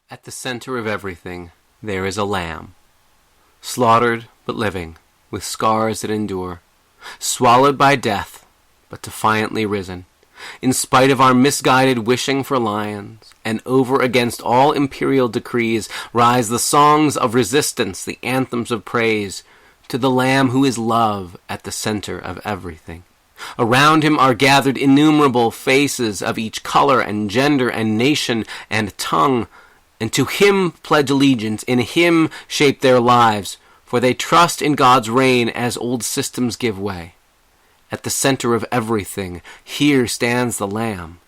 At the center of everything, there is a lamb, slaughtered but living, with scars that endure, swallowed by death, but defiantly risen. In spite of our misguided wishing for lions, and over against all imperial decrees, rise the songs of resistance, the anthems of praise, to the Lamb who is love at the center of everything. Around him are gathered innumerable faces of each color and gender and nation and tongue, and to him pledge allegiance, in him shape their lives, for they trust in God's reign as old systems give way. At the center of everything, here stands the Lamb,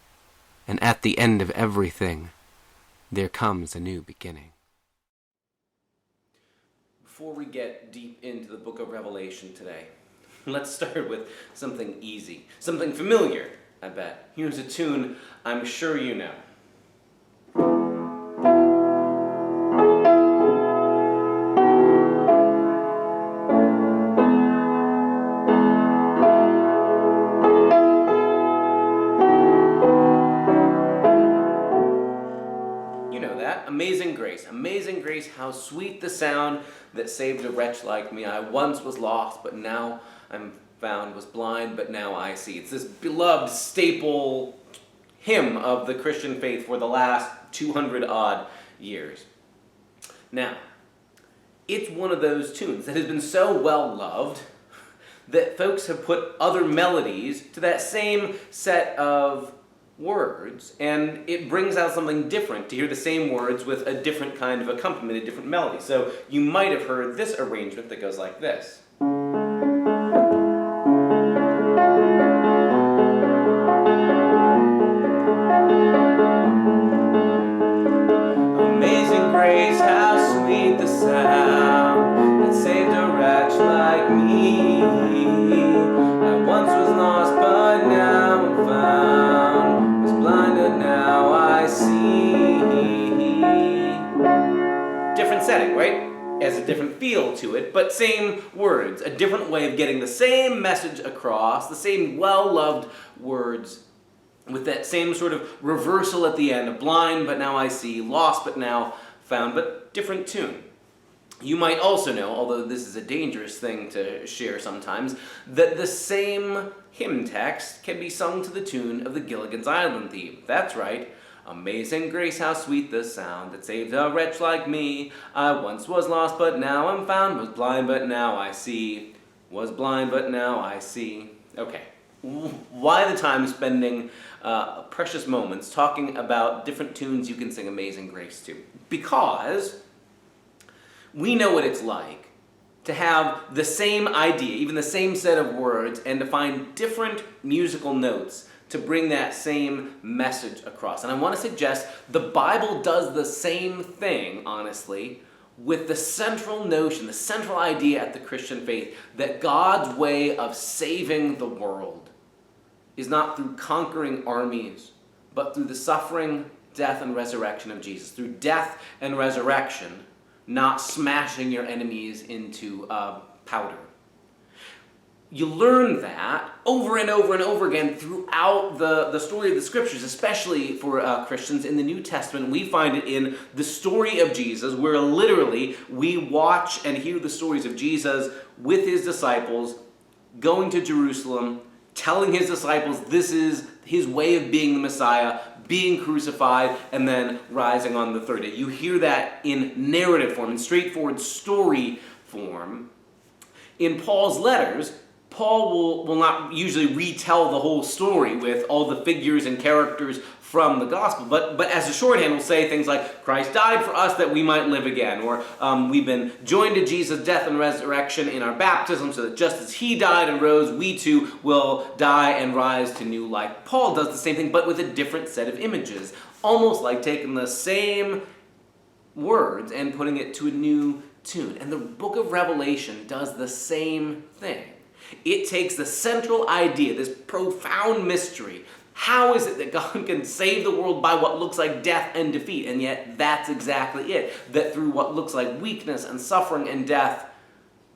and at the end of everything, there comes a new beginning. Before we get deep into the book of Revelation today, let's start with something easy, something familiar, I bet. Here's a tune I'm sure you know. Amazing grace, how sweet the sound that saved a wretch like me. I once was lost, but now I'm found, was blind, but now I see. It's this beloved staple hymn of the Christian faith for the last 200-odd years. Now, it's one of those tunes that has been so well loved that folks have put other melodies to that same set of words, and it brings out something different to hear the same words with a different kind of accompaniment, a different melody. So you might have heard this arrangement that goes like this. Amazing grace, how sweet the sound that saved a wretch like me. I once was lost, but now I'm found. Now I see. Different setting, right? Has a different feel to it, but same words. A different way of getting the same message across, the same well-loved words, with that same sort of reversal at the end of blind, but now I see, lost, but now found, but different tune. You might also know, although this is a dangerous thing to share sometimes, that the same hymn text can be sung to the tune of the Gilligan's Island theme. That's right. Amazing grace, how sweet the sound that saved a wretch like me. I once was lost, but now I'm found. Was blind, but now I see. Was blind, but now I see. Okay. Why the time spending precious moments talking about different tunes you can sing Amazing Grace to? Because we know what it's like to have the same idea, even the same set of words, and to find different musical notes to bring that same message across. And I want to suggest the Bible does the same thing, honestly, with the central notion, the central idea at the Christian faith, that God's way of saving the world is not through conquering armies, but through the suffering, death, and resurrection of Jesus. Through death and resurrection, not smashing your enemies into powder. You learn that over and over and over again throughout the story of the Scriptures, especially for Christians in the New Testament. We find it in the story of Jesus, where literally we watch and hear the stories of Jesus with his disciples going to Jerusalem, telling his disciples this is his way of being the Messiah, being crucified, and then rising on the third day. You hear that in narrative form, in straightforward story form. In Paul's letters, Paul will not usually retell the whole story with all the figures and characters from the gospel, but as a shorthand will say things like, Christ died for us that we might live again, or we've been joined to Jesus' death and resurrection in our baptism, so that just as he died and rose, we too will die and rise to new life. Paul does the same thing, but with a different set of images, almost like taking the same words and putting it to a new tune. And the book of Revelation does the same thing. It takes the central idea, this profound mystery. How is it that God can save the world by what looks like death and defeat? And yet that's exactly it. That through what looks like weakness and suffering and death,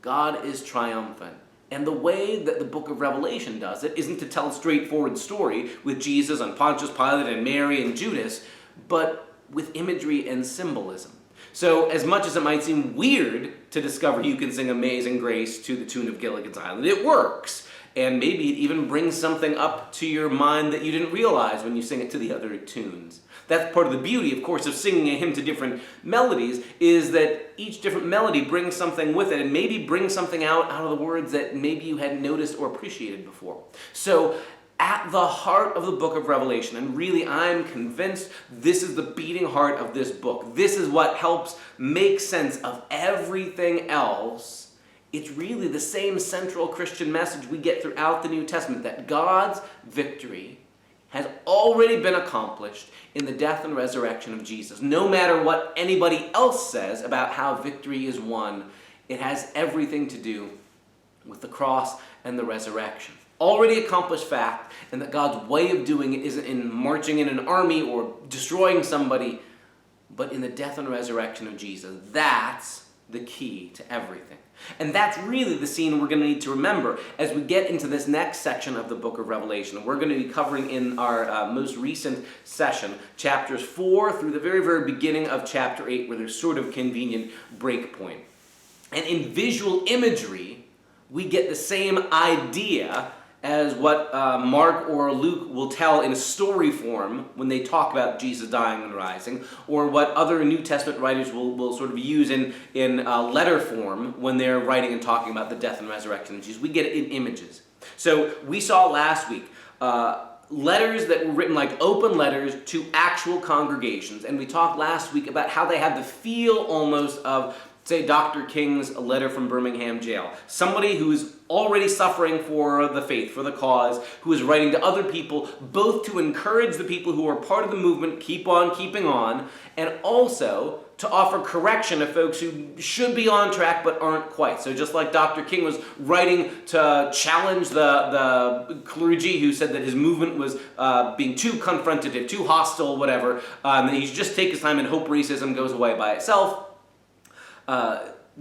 God is triumphant. And the way that the book of Revelation does it isn't to tell a straightforward story with Jesus and Pontius Pilate and Mary and Judas, but with imagery and symbolism. So as much as it might seem weird to discover you can sing Amazing Grace to the tune of Gilligan's Island, it works. And maybe it even brings something up to your mind that you didn't realize when you sing it to the other tunes. That's part of the beauty, of course, of singing a hymn to different melodies, is that each different melody brings something with it and maybe brings something out of the words that maybe you hadn't noticed or appreciated before. So at the heart of the book of Revelation, and really I'm convinced this is the beating heart of this book. This is what helps make sense of everything else. It's really the same central Christian message we get throughout the New Testament, that God's victory has already been accomplished in the death and resurrection of Jesus. No matter what anybody else says about how victory is won, it has everything to do with the cross and the resurrection. Already accomplished fact, and that God's way of doing it isn't in marching in an army or destroying somebody, but in the death and resurrection of Jesus. That's the key to everything. And that's really the scene we're going to need to remember as we get into this next section of the book of Revelation. We're going to be covering in our most recent session, chapters 4 through the very, very beginning of chapter 8, where there's sort of convenient break point. And in visual imagery, we get the same idea as what Mark or Luke will tell in story form when they talk about Jesus dying and rising, or what other New Testament writers will sort of use in letter form when they're writing and talking about the death and resurrection of Jesus. We get it in images. So we saw last week letters that were written like open letters to actual congregations, and we talked last week about how they had the feel almost of, say, Dr. King's letter from Birmingham jail. Somebody who is already suffering for the faith, for the cause, who is writing to other people, both to encourage the people who are part of the movement, keep on keeping on, and also to offer correction to folks who should be on track but aren't quite. So just like Dr. King was writing to challenge the clergy who said that his movement was being too confrontative, too hostile, whatever, and that he should just take his time and hope racism goes away by itself,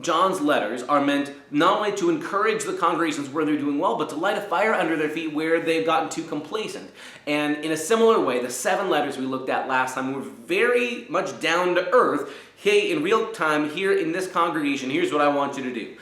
John's letters are meant not only to encourage the congregations where they're doing well, but to light a fire under their feet where they've gotten too complacent. And in a similar way, the 7 letters we looked at last time were very much down to earth. Hey, in real time, here in this congregation, here's what I want you to do.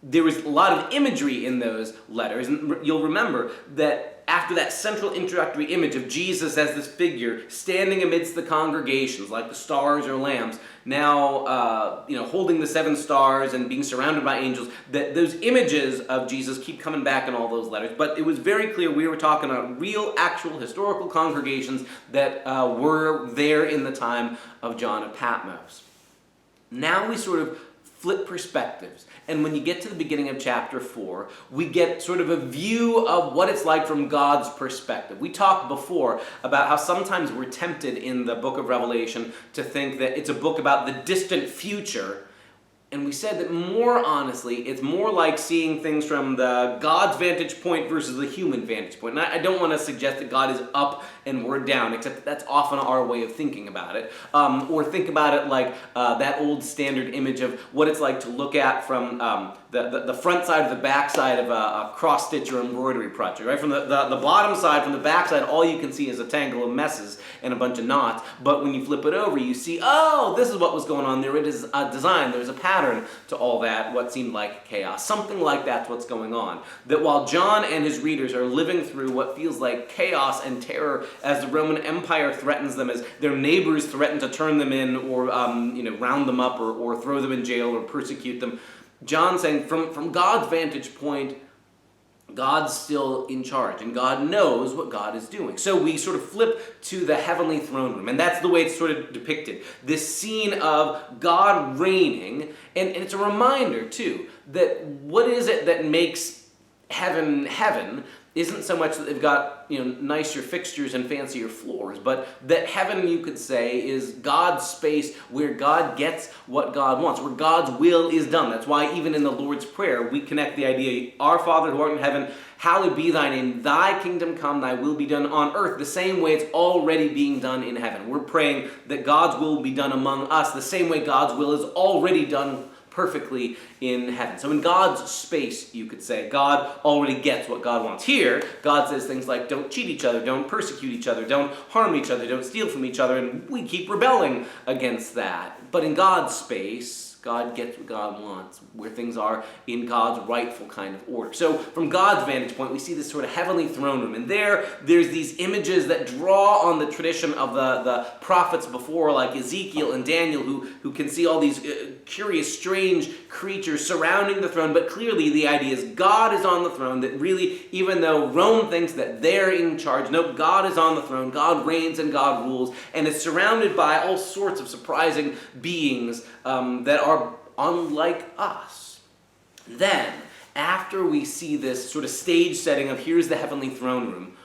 There was a lot of imagery in those letters, and you'll remember that after that central introductory image of Jesus as this figure standing amidst the congregations like the stars or lambs, now holding the 7 stars and being surrounded by angels, that those images of Jesus keep coming back in all those letters. But it was very clear we were talking about real, actual, historical congregations that were there in the time of John of Patmos. Now we sort of flip perspectives. And when you get to the beginning of chapter 4, we get sort of a view of what it's like from God's perspective. We talked before about how sometimes we're tempted in the book of Revelation to think that it's a book about the distant future. And we said that more honestly, it's more like seeing things from the God's vantage point versus the human vantage point. And I don't want to suggest that God is up and we're down, except that that's often our way of thinking about it. Or think about it like that old standard image of what it's like to look at from the front side or the back side of a cross-stitch or embroidery project. Right? From the bottom side, from the back side, all you can see is a tangle of messes and a bunch of knots. But when you flip it over, you see, oh, this is what was going on there. It is a design. There's a pattern to all that, what seemed like chaos. Something like that's what's going on. That while John and his readers are living through what feels like chaos and terror as the Roman Empire threatens them, as their neighbors threaten to turn them in or round them up or throw them in jail or persecute them, John's saying from God's vantage point, God's still in charge, and God knows what God is doing. So we sort of flip to the heavenly throne room, and that's the way it's sort of depicted. This scene of God reigning, and it's a reminder, too, that what is it that makes heaven heaven isn't so much that they've got nicer fixtures and fancier floors, but that heaven, you could say, is God's space where God gets what God wants, where God's will is done. That's why even in the Lord's Prayer, we connect the idea, Our Father who art in heaven, hallowed be thy name, thy kingdom come, thy will be done on earth, the same way it's already being done in heaven. We're praying that God's will be done among us, the same way God's will is already done perfectly in heaven. So in God's space, you could say, God already gets what God wants. Here, God says things like, don't cheat each other, don't persecute each other, don't harm each other, don't steal from each other, and we keep rebelling against that. But in God's space, God gets what God wants, where things are in God's rightful kind of order. So from God's vantage point, we see this sort of heavenly throne room. And there's these images that draw on the tradition of the prophets before, like Ezekiel and Daniel, who can see all these curious, strange creatures surrounding the throne. But clearly the idea is God is on the throne, that really, even though Rome thinks that they're in charge, no, God is on the throne, God reigns and God rules, and is surrounded by all sorts of surprising beings that are unlike us. Then, after we see this sort of stage setting of here's the heavenly throne room,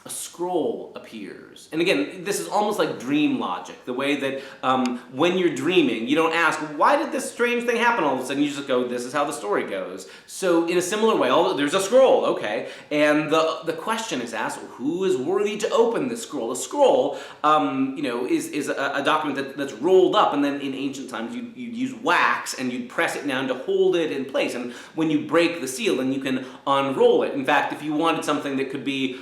a scroll appears. And again, this is almost like dream logic, the way that when you're dreaming, you don't ask, why did this strange thing happen all of a sudden? You just go, this is how the story goes. So in a similar way, there's a scroll, okay, and the question is asked, who is worthy to open this scroll? A scroll, is a document that's rolled up, and then in ancient times you'd use wax and you'd press it down to hold it in place. And when you break the seal, then you can unroll it. In fact, if you wanted something that could be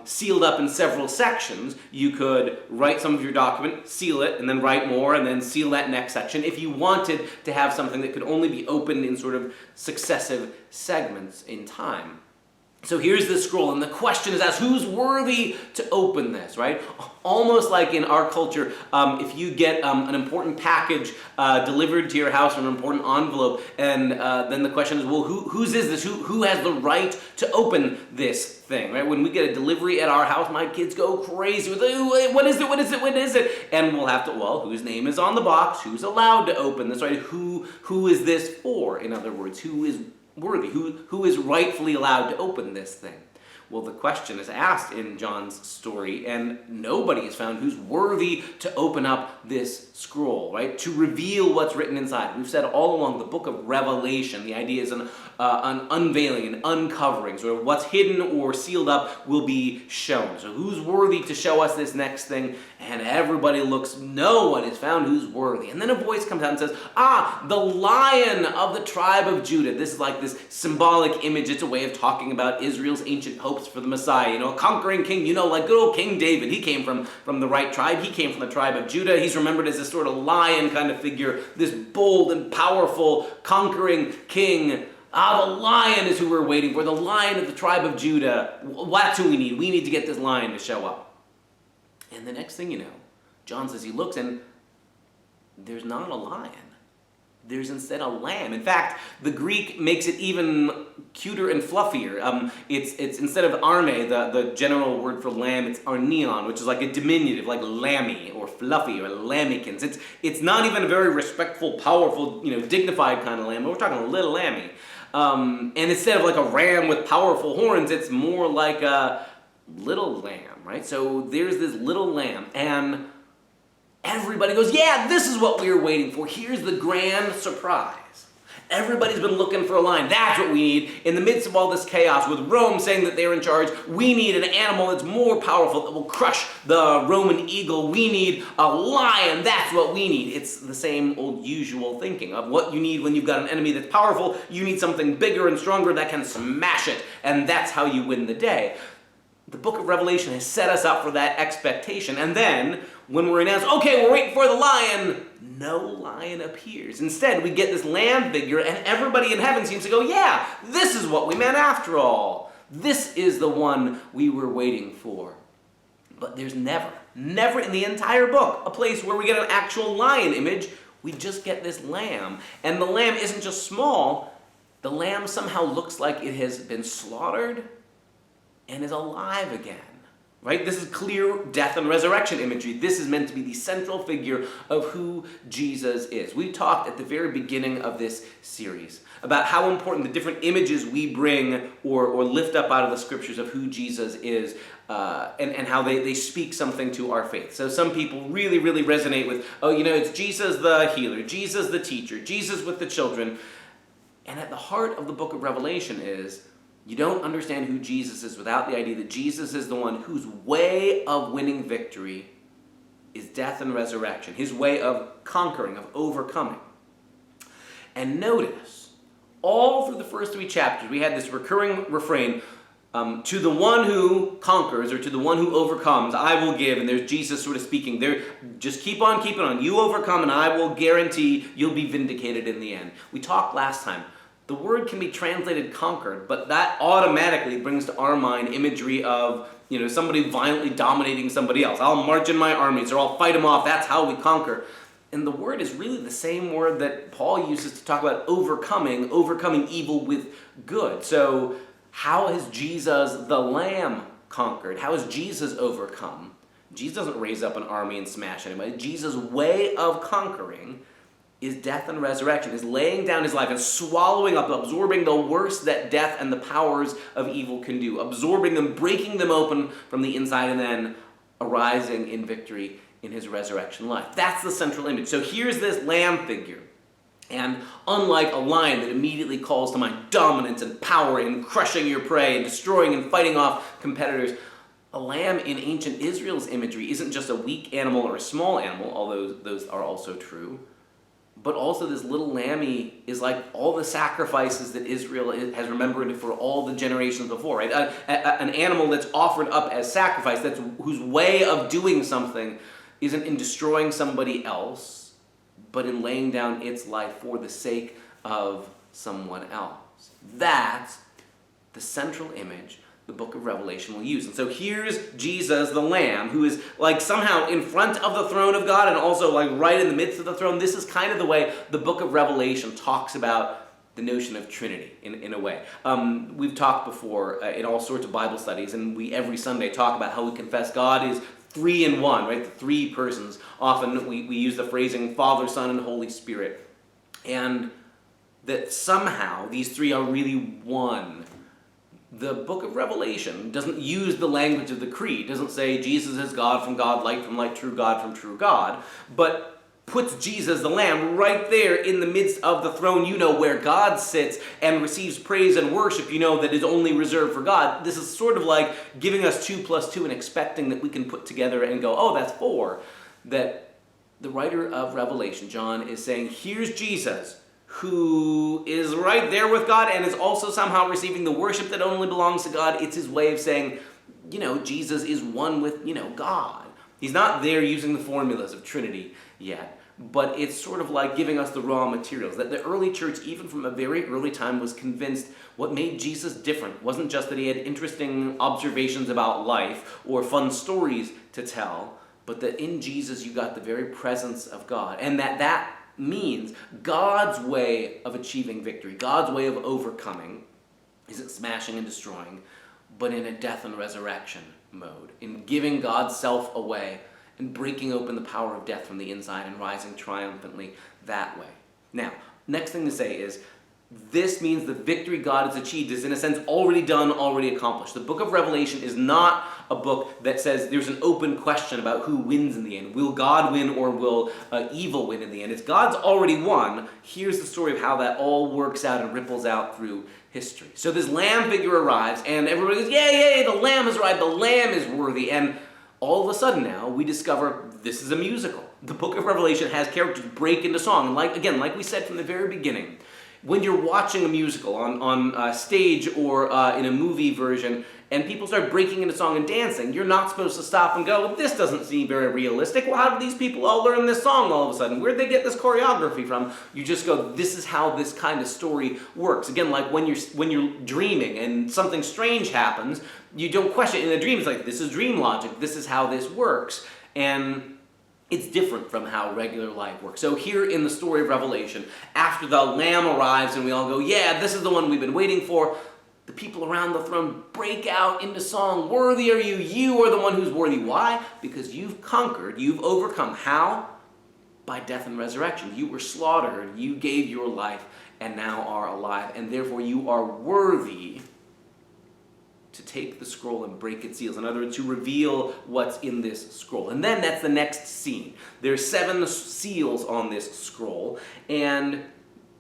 sealed up in several sections, you could write some of your document, seal it, and then write more, and then seal that next section. If you wanted to have something that could only be opened in sort of successive segments in time. So here's this scroll, and the question is asked, who's worthy to open this, right? Almost like in our culture, if you get an important package delivered to your house, or an important envelope, and then the question is, well, whose is this? Who has the right to open this thing, right? When we get a delivery at our house, my kids go crazy with, what is it? And we'll have to, well, whose name is on the box? Who's allowed to open this, right? Who is this for? In other words, who is worthy? Who is rightfully allowed to open this thing? Well, the question is asked in John's story, and nobody is found who's worthy to open up this scroll, right? To reveal what's written inside. We've said all along, the book of Revelation, the idea is an unveiling, an uncovering. So what's hidden or sealed up will be shown. So who's worthy to show us this next thing? And everybody looks, no one is found who's worthy. And then a voice comes out and says, the Lion of the tribe of Judah. This is like this symbolic image. It's a way of talking about Israel's ancient hopes for the Messiah, a conquering king, like good old King David. He came from the right tribe. He came from the tribe of Judah. He's remembered as this sort of lion kind of figure, this bold and powerful conquering king. The lion is who we're waiting for, the Lion of the tribe of Judah. That's who we need. We need to get this lion to show up. And the next thing you know, John says he looks and there's not a lion. There's instead a lamb. In fact, the Greek makes it even cuter and fluffier. It's instead of arne, the general word for lamb, it's arneon, which is like a diminutive, like lammy or fluffy or lambikins. It's not even a very respectful, powerful, dignified kind of lamb, but we're talking a little lammy. And instead of like a ram with powerful horns, it's more like a little lamb, right? So there's this little lamb, and everybody goes, yeah, this is what we were waiting for. Here's the grand surprise. Everybody's been looking for a lion. That's what we need. In the midst of all this chaos, with Rome saying that they're in charge, we need an animal that's more powerful, that will crush the Roman eagle. We need a lion. That's what we need. It's the same old usual thinking of what you need when you've got an enemy that's powerful. You need something bigger and stronger that can smash it, and that's how you win the day. The book of Revelation has set us up for that expectation, and then when we're announced, okay, we're waiting for the lion, no lion appears. Instead, we get this lamb figure, and everybody in heaven seems to go, yeah, this is what we meant after all. This is the one we were waiting for. But there's never in the entire book a place where we get an actual lion image. We just get this lamb. And the lamb isn't just small. The lamb somehow looks like it has been slaughtered and is alive again. Right? This is clear death and resurrection imagery. This is meant to be the central figure of who Jesus is. We talked at the very beginning of this series about how important the different images we bring or lift up out of the scriptures of who Jesus is and how they speak something to our faith. So some people really, really resonate with, it's Jesus the healer, Jesus the teacher, Jesus with the children. And at the heart of the book of Revelation is, you don't understand who Jesus is without the idea that Jesus is the one whose way of winning victory is death and resurrection, his way of conquering, of overcoming. And notice, all through the first 3 chapters, we had this recurring refrain, to the one who conquers, or to the one who overcomes, I will give. And there's Jesus sort of speaking there. Just keep on keeping on. You overcome, and I will guarantee you'll be vindicated in the end. We talked last time. The word can be translated conquered, but that automatically brings to our mind imagery of, somebody violently dominating somebody else. I'll march in my armies, or I'll fight them off. That's how we conquer. And the word is really the same word that Paul uses to talk about overcoming evil with good. So how has Jesus the Lamb conquered? How has Jesus overcome? Jesus doesn't raise up an army and smash anybody. Jesus' way of conquering is death and resurrection, is laying down his life and swallowing up, absorbing the worst that death and the powers of evil can do, absorbing them, breaking them open from the inside, and then arising in victory in his resurrection life. That's the central image. So here's this lamb figure. And unlike a lion that immediately calls to mind dominance and power in crushing your prey and destroying and fighting off competitors, a lamb in ancient Israel's imagery isn't just a weak animal or a small animal, although those are also true, but also this little lammy is like all the sacrifices that Israel has remembered for all the generations before, right? An animal that's offered up as sacrifice, whose way of doing something isn't in destroying somebody else, but in laying down its life for the sake of someone else. That's the central image the book of Revelation will use. And so here's Jesus, the Lamb, who is like somehow in front of the throne of God and also like right in the midst of the throne. This is kind of the way the book of Revelation talks about the notion of Trinity in a way. We've talked before in all sorts of Bible studies, and we every Sunday talk about how we confess God is 3 in 1, right? The 3 persons. Often we use the phrasing Father, Son, and Holy Spirit. And that somehow these 3 are really one. The book of Revelation doesn't use the language of the creed, doesn't say Jesus is God from God, light from light, true God from true God, but puts Jesus, the Lamb, right there in the midst of the throne, where God sits and receives praise and worship, that is only reserved for God. This is sort of like giving us 2 plus 2 and expecting that we can put together and go, oh, that's 4. That the writer of Revelation, John, is saying, here's Jesus, who is right there with God and is also somehow receiving the worship that only belongs to God. It's his way of saying, Jesus is one with, God. He's not there using the formulas of Trinity yet, but it's sort of like giving us the raw materials. That the early church, even from a very early time, was convinced what made Jesus different wasn't just that he had interesting observations about life or fun stories to tell, but that in Jesus you got the very presence of God, and that means God's way of achieving victory, God's way of overcoming, isn't smashing and destroying, but in a death and resurrection mode, in giving God's self away and breaking open the power of death from the inside and rising triumphantly that way. Now, next thing to say is, this means the victory God has achieved is in a sense already done, already accomplished. The book of Revelation is not a book that says there's an open question about who wins in the end. Will God win or will evil win in the end? It's God's already won. Here's the story of how that all works out and ripples out through history. So this lamb figure arrives and everybody goes, yay, the lamb has arrived, the lamb is worthy. And all of a sudden now we discover this is a musical. The book of Revelation has characters break into song. And like we said from the very beginning, when you're watching a musical on stage or in a movie version, and people start breaking into song and dancing, you're not supposed to stop and go, this doesn't seem very realistic. Well, how did these people all learn this song all of a sudden? Where'd they get this choreography from? You just go, this is how this kind of story works. Again, like when you're dreaming and something strange happens, you don't question. In a dream, it's like, this is dream logic. This is how this works. And it's different from how regular life works. So here in the story of Revelation, after the Lamb arrives and we all go, yeah, this is the one we've been waiting for, the people around the throne break out into song. Worthy are you. You are the one who's worthy. Why? Because you've conquered. You've overcome. How? By death and resurrection. You were slaughtered. You gave your life and now are alive. And therefore you are worthy to take the scroll and break its seals. In other words, to reveal what's in this scroll. And then that's the next scene. There's 7 seals on this scroll, and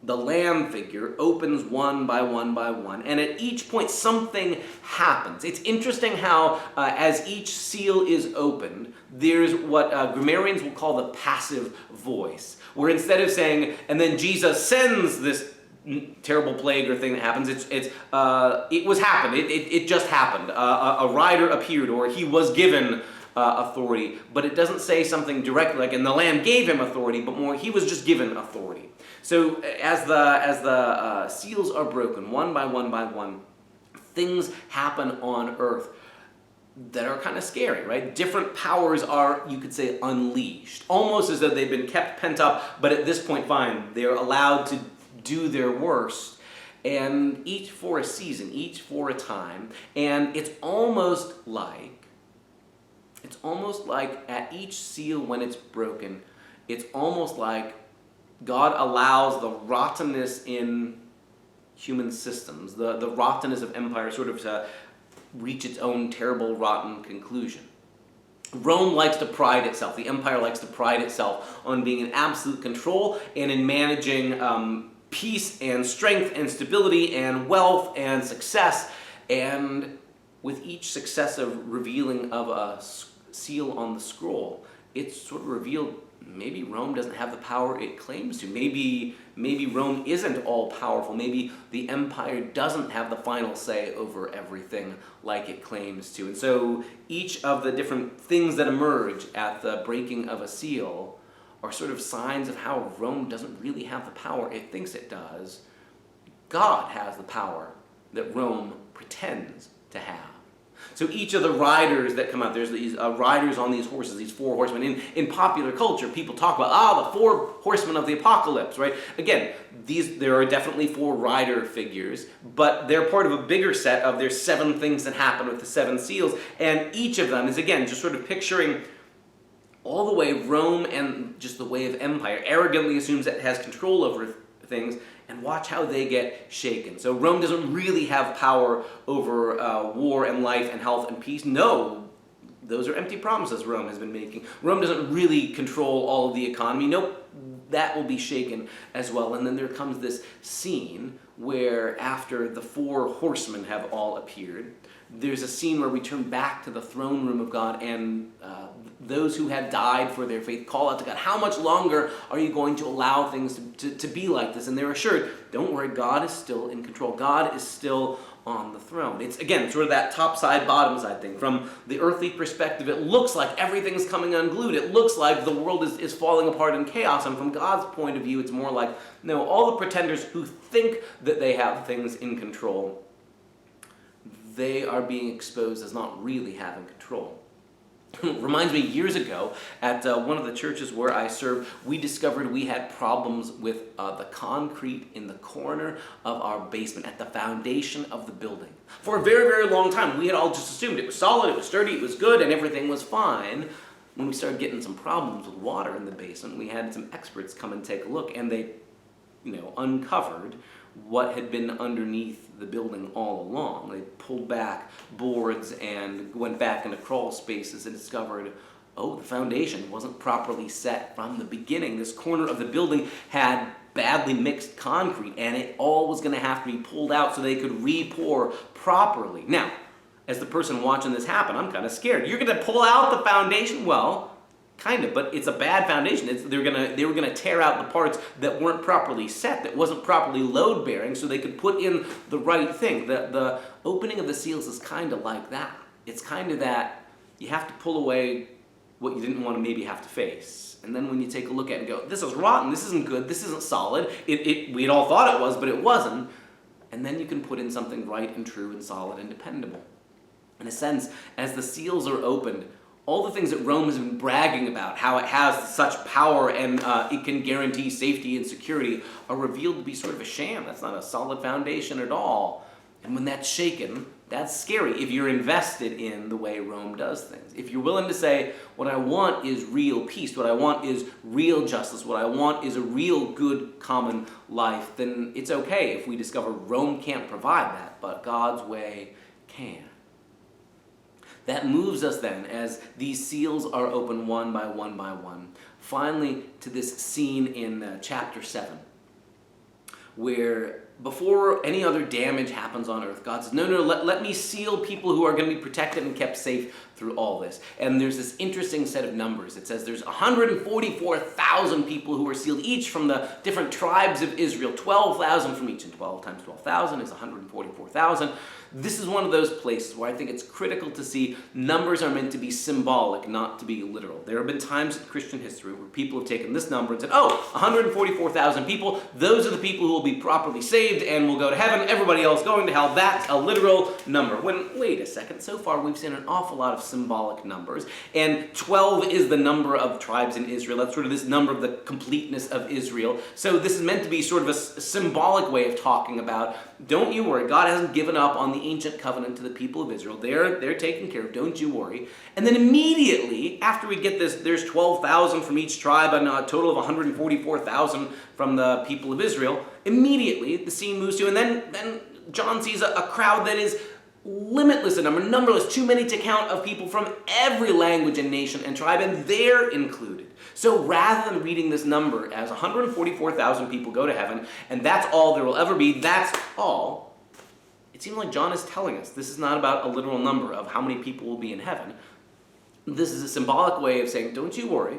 the Lamb figure opens one by one by one, and at each point something happens. It's interesting how as each seal is opened, there's what grammarians will call the passive voice, where instead of saying, and then Jesus sends this terrible plague or thing that happens, it was happened, it just happened. A rider appeared, or he was given authority, but it doesn't say something directly like, and the Lamb gave him authority, but more, he was just given authority. So as the seals are broken, one by one, things happen on earth that are kind of scary, right? Different powers are, you could say, unleashed, almost as though they've been kept pent up, but at this point, fine, they're allowed to do their worst, and each for a season, each for a time, and it's almost like at each seal when it's broken, it's almost like God allows the rottenness in human systems, the rottenness of empire sort of to reach its own terrible, rotten conclusion. Rome likes to pride itself, the empire likes to pride itself on being in absolute control and in managing peace and strength and stability and wealth and success. And with each successive revealing of a seal on the scroll, it's sort of revealed maybe Rome doesn't have the power it claims to. Maybe Rome isn't all powerful. Maybe the empire doesn't have the final say over everything like it claims to. And so each of the different things that emerge at the breaking of a seal are sort of signs of how Rome doesn't really have the power it thinks it does. God has the power that Rome pretends to have. So each of the riders that come out, there's these riders on these horses, these four horsemen. In popular culture, people talk about, the four horsemen of the apocalypse, right? Again, there are definitely four rider figures, but they're part of a bigger set of there's 7 things that happen with the 7 seals, and each of them is, again, just sort of picturing all the way Rome and just the way of empire arrogantly assumes it has control over things, and watch how they get shaken. So Rome doesn't really have power over war and life and health and peace. No, those are empty promises Rome has been making. Rome doesn't really control all of the economy. Nope, that will be shaken as well. And then there comes this scene where after the 4 horsemen have all appeared, there's a scene where we turn back to the throne room of God, and those who have died for their faith call out to God, how much longer are you going to allow things to be like this? And they're assured, don't worry, God is still in control. God is still on the throne. It's, again, sort of that top side, bottom side thing. From the earthly perspective, it looks like everything's coming unglued. It looks like the world is falling apart in chaos. And from God's point of view, it's more like, no, all the pretenders who think that they have things in control, they are being exposed as not really having control. Reminds me, years ago, at one of the churches where I served, we discovered we had problems with the concrete in the corner of our basement, at the foundation of the building. For a very, very long time, we had all just assumed it was solid, it was sturdy, it was good, and everything was fine. When we started getting some problems with water in the basement, we had some experts come and take a look, and they, uncovered what had been underneath the building all along. They pulled back boards and went back into crawl spaces and discovered, the foundation wasn't properly set from the beginning. This corner of the building had badly mixed concrete, and it all was going to have to be pulled out so they could re-pour properly. Now, as the person watching this happen, I'm kind of scared. You're going to pull out the foundation? Well, kind of, but it's a bad foundation. They were gonna tear out the parts that weren't properly set, that wasn't properly load bearing, so they could put in the right thing. The opening of the seals is kind of like that. It's kind of that you have to pull away what you didn't want to maybe have to face, and then when you take a look at it and go, this is rotten, this isn't good, this isn't solid. We'd all thought it was, but it wasn't. And then you can put in something right and true and solid and dependable. In a sense, as the seals are opened, all the things that Rome has been bragging about, how it has such power and it can guarantee safety and security, are revealed to be sort of a sham. That's not a solid foundation at all. And when that's shaken, that's scary if you're invested in the way Rome does things. If you're willing to say, what I want is real peace, what I want is real justice, what I want is a real good common life, then it's okay if we discover Rome can't provide that, but God's way can. That moves us then, as these seals are open one by one by one, finally to this scene in chapter 7, where before any other damage happens on earth, God says, no, let me seal people who are going to be protected and kept safe through all this. And there's this interesting set of numbers. It says there's 144,000 people who are sealed, each from the different tribes of Israel, 12,000 from each, and 12 times 12,000 is 144,000. This is one of those places where I think it's critical to see numbers are meant to be symbolic, not to be literal. There have been times in Christian history where people have taken this number and said, 144,000 people, those are the people who will be properly saved and will go to heaven, everybody else going to hell. That's a literal number. When, wait a second, so far we've seen an awful lot of symbolic numbers, and 12 is the number of tribes in Israel. That's sort of this number of the completeness of Israel. So this is meant to be sort of a symbolic way of talking about, don't you worry, God hasn't given up on the ancient covenant to the people of Israel. They're taken care of, don't you worry. And then immediately, after we get this, there's 12,000 from each tribe and a total of 144,000 from the people of Israel, immediately the scene moves to, and then John sees a crowd that is limitless in number, numberless, too many to count, of people from every language and nation and tribe, and they're included. So rather than reading this number as 144,000 people go to heaven, and that's all there will ever be, that's all, it seems like John is telling us this is not about a literal number of how many people will be in heaven. This is a symbolic way of saying, don't you worry,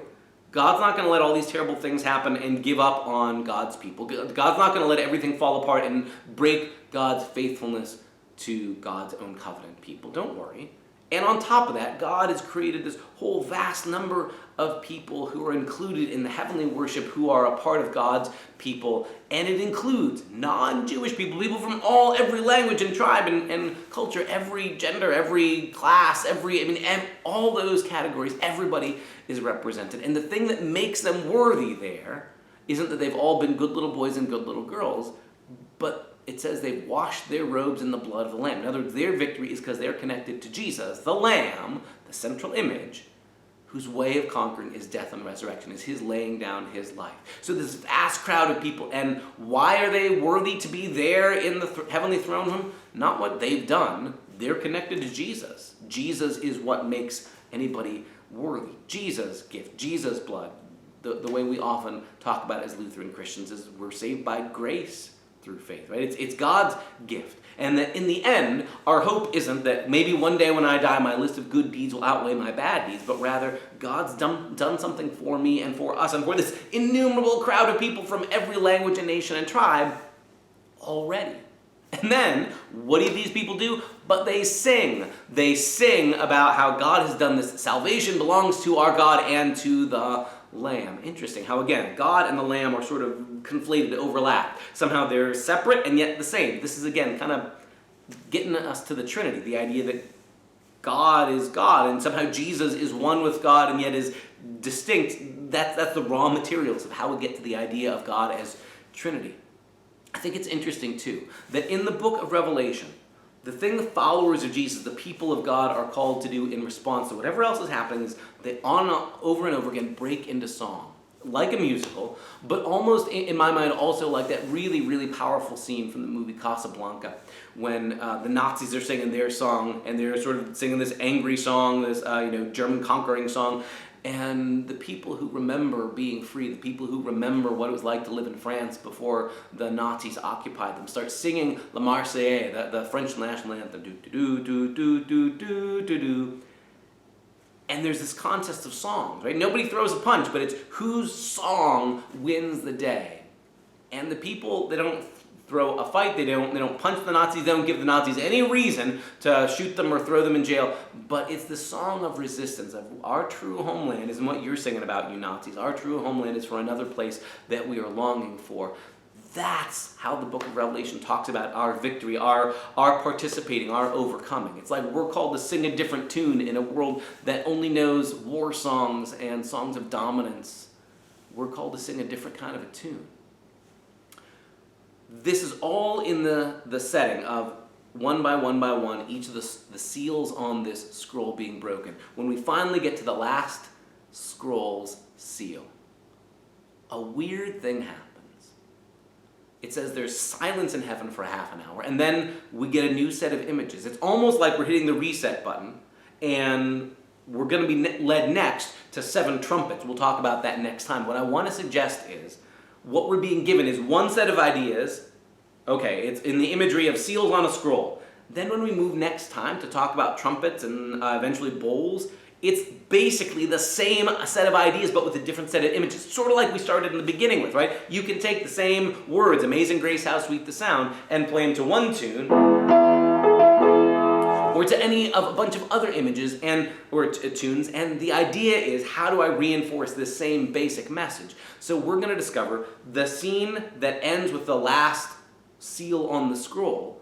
God's not going to let all these terrible things happen and give up on God's people. God's not going to let everything fall apart and break God's faithfulness to God's own covenant people. Don't worry. And on top of that, God has created this whole vast number of people who are included in the heavenly worship, who are a part of God's people. And it includes non-Jewish people, people from every language and tribe and culture, every gender, every class, all those categories, everybody is represented. And the thing that makes them worthy there isn't that they've all been good little boys and good little girls, but it says they've washed their robes in the blood of the Lamb. In other words, their victory is because they're connected to Jesus, the Lamb, the central image, whose way of conquering is death and resurrection, is his laying down his life. So this vast crowd of people, and why are they worthy to be there in the heavenly throne room? Not what they've done. They're connected to Jesus. Jesus is what makes anybody worthy. Jesus' gift, Jesus' blood. The way we often talk about it as Lutheran Christians is we're saved by grace through faith, right? It's God's gift. And that in the end, our hope isn't that maybe one day when I die, my list of good deeds will outweigh my bad deeds, but rather God's done something for me and for us and for this innumerable crowd of people from every language and nation and tribe already. And then, what do these people do? But they sing. They sing about how God has done this. Salvation belongs to our God and to the Lamb. Interesting how, again, God and the Lamb are sort of conflated, overlapped. Somehow they're separate and yet the same. This is, again, kind of getting us to the Trinity, the idea that God is God and somehow Jesus is one with God and yet is distinct. That's the raw materials of how we get to the idea of God as Trinity. I think it's interesting, too, that in the book of Revelation, the thing the followers of Jesus, the people of God, are called to do in response to whatever else is happening is they over and over again break into song, like a musical, but almost, in my mind, also like that really, really powerful scene from the movie Casablanca, when the Nazis are singing their song, and they're sort of singing this angry song, this German conquering song, and the people who remember being free, the people who remember what it was like to live in France before the Nazis occupied them, start singing La Marseillaise, the French national anthem, do-do-do-do-do-do-do-do. And there's this contest of songs, right? Nobody throws a punch, but it's whose song wins the day. And the people, they don't throw a fight, they don't punch the Nazis, they don't give the Nazis any reason to shoot them or throw them in jail, but it's the song of resistance, of our true homeland isn't what you're singing about, you Nazis. Our true homeland is for another place that we are longing for. That's how the book of Revelation talks about our victory, our participating, our overcoming. It's like we're called to sing a different tune in a world that only knows war songs and songs of dominance. We're called to sing a different kind of a tune. This is all in the setting of one by one, each of the seals on this scroll being broken. When we finally get to the last scroll's seal, a weird thing happens. It says there's silence in heaven for half an hour, and then we get a new set of images. It's almost like we're hitting the reset button, and we're going to be led next to 7 trumpets. We'll talk about that next time. What I want to suggest is, what we're being given is one set of ideas. Okay, it's in the imagery of seals on a scroll. Then when we move next time to talk about trumpets and eventually bowls, it's basically the same set of ideas but with a different set of images. Sort of like we started in the beginning with, right? You can take the same words, Amazing Grace, how sweet the sound, and play them to one tune, or to any of a bunch of other images or tunes, and the idea is, how do I reinforce this same basic message? So we're going to discover the scene that ends with the last seal on the scroll.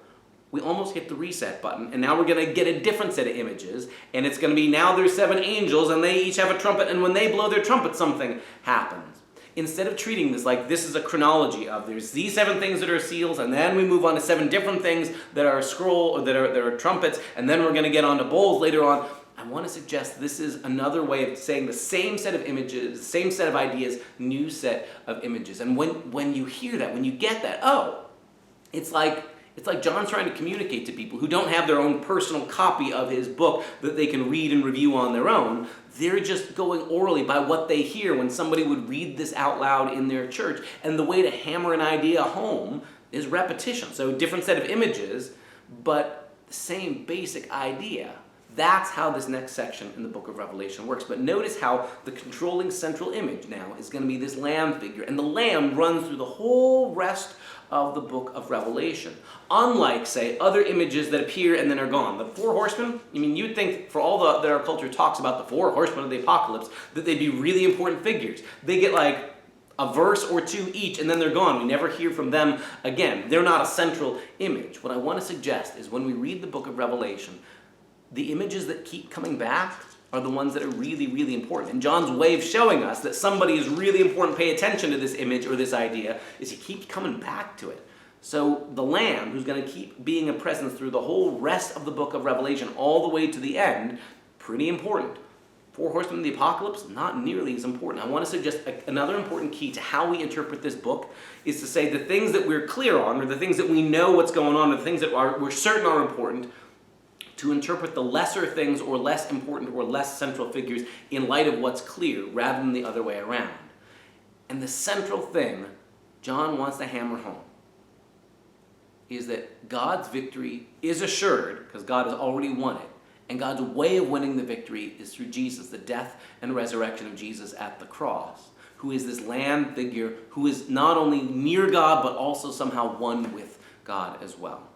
We almost hit the reset button, and now we're going to get a different set of images, and it's going to be now there's 7 angels, and they each have a trumpet, and when they blow their trumpet, something happens. Instead of treating this like this is a chronology of there's these 7 things that are seals, and then we move on to 7 different things that are scroll, or that are trumpets, and then we're going to get on to bowls later on, I want to suggest this is another way of saying the same set of images, same set of ideas, new set of images. And when you hear that, when you get that, it's like John's trying to communicate to people who don't have their own personal copy of his book that they can read and review on their own. They're just going orally by what they hear when somebody would read this out loud in their church. And the way to hammer an idea home is repetition. So different set of images, but the same basic idea. That's how this next section in the book of Revelation works. But notice how the controlling central image now is going to be this lamb figure. And the lamb runs through the whole rest of the book of Revelation. Unlike, say, other images that appear and then are gone. The 4 horsemen, you'd think for all that our culture talks about the 4 horsemen of the apocalypse, that they'd be really important figures. They get like a verse or 2 each, and then they're gone. We never hear from them again. They're not a central image. What I want to suggest is when we read the book of Revelation, the images that keep coming back are the ones that are really, really important. And John's way of showing us that somebody is really important, pay attention to this image or this idea, is he keeps coming back to it. So the Lamb, who's going to keep being a presence through the whole rest of the book of Revelation, all the way to the end, pretty important. 4 horsemen of the apocalypse, not nearly as important. I want to suggest another important key to how we interpret this book is to say the things that we're clear on, or the things that we know what's going on, or the things that we're certain are important, to interpret the lesser things or less important or less central figures in light of what's clear rather than the other way around. And the central thing John wants to hammer home is that God's victory is assured because God has already won it. And God's way of winning the victory is through Jesus, the death and resurrection of Jesus at the cross, who is this lamb figure who is not only near God but also somehow one with God as well.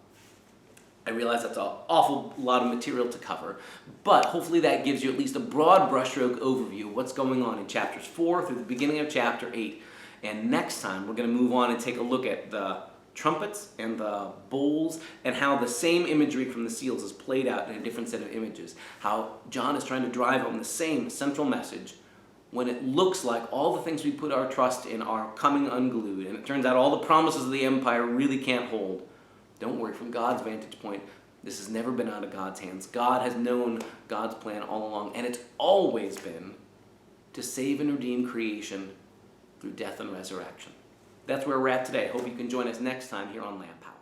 I realize that's an awful lot of material to cover, but hopefully that gives you at least a broad brushstroke overview of what's going on in chapters 4 through the beginning of chapter 8. And next time we're going to move on and take a look at the trumpets and the bowls and how the same imagery from the seals is played out in a different set of images. How John is trying to drive home the same central message when it looks like all the things we put our trust in are coming unglued, and it turns out all the promises of the empire really can't hold. Don't worry, from God's vantage point, this has never been out of God's hands. God has known God's plan all along, and it's always been to save and redeem creation through death and resurrection. That's where we're at today. Hope you can join us next time here on Lamb Power.